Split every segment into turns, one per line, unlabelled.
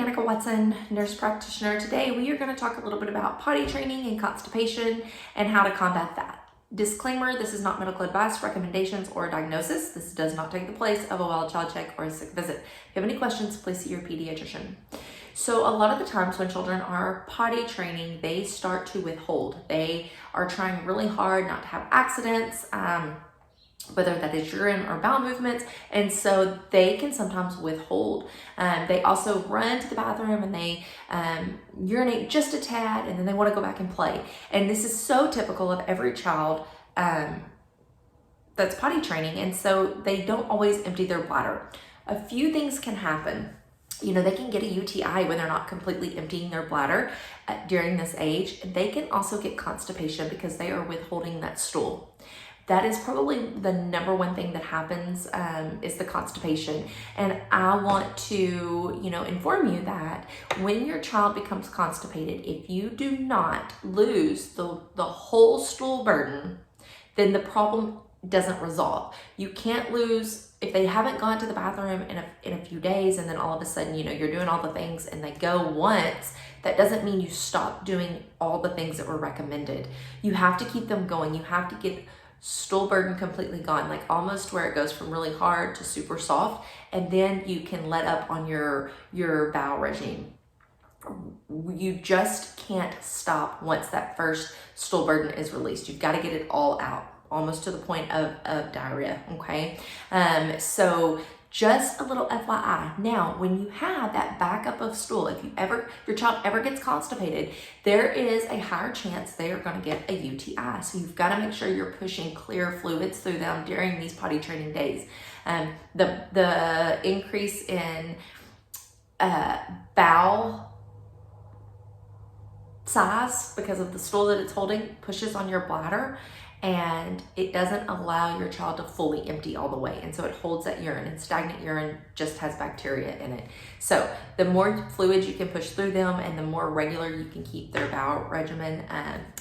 Danika Watson, nurse practitioner. Today we are going to talk a little bit about potty training and constipation and how to combat that. Disclaimer, this is not medical advice, recommendations, or diagnosis. This does not take the place of a wild child check or a sick visit. If you have any questions, please see your pediatrician. So a lot of the times when children are potty training, they start to withhold. They are trying really hard not to have accidents, whether that is urine or bowel movements, and so they can sometimes withhold. They also run to the bathroom and they urinate just a tad, and then they want to go back and play. And this is so typical of every child that's potty training, and so they don't always empty their bladder. A few things can happen. You know, they can get a UTI when they're not completely emptying their bladder during this age. They can also get constipation because they are withholding that stool. That is probably the number one thing that happens is the constipation. And I want to, inform you that when your child becomes constipated, if you do not lose the whole stool burden, then the problem doesn't resolve. You can't lose, if they haven't gone to the bathroom in a few days and then all of a sudden, you're doing all the things and they go once, that doesn't mean you stop doing all the things that were recommended. You have to keep them going. You have to get stool burden completely gone, like almost where it goes from really hard to super soft, and then you can let up on your bowel regime. You just can't stop once that first stool burden is released. You've got to get it all out, almost to the point of diarrhea, okay? So just a little FYI. Now, when you have that backup of stool, if your child ever gets constipated, there is a higher chance they are going to get a UTI. So you've got to make sure you're pushing clear fluids through them during these potty training days. The increase in bowel size because of the stool that it's holding pushes on your bladder, and it doesn't allow your child to fully empty all the way. And so it holds that urine, and stagnant urine just has bacteria in it. So the more fluids you can push through them and the more regular you can keep their bowel regimen,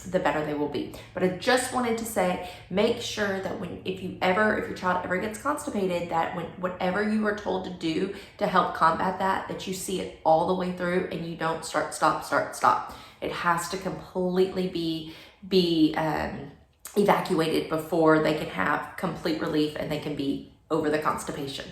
the better they will be. But I just wanted to say, make sure that if your child ever gets constipated, that whatever you are told to do to help combat that you see it all the way through and you don't start, stop. It has to completely be evacuated before they can have complete relief and they can be over the constipation.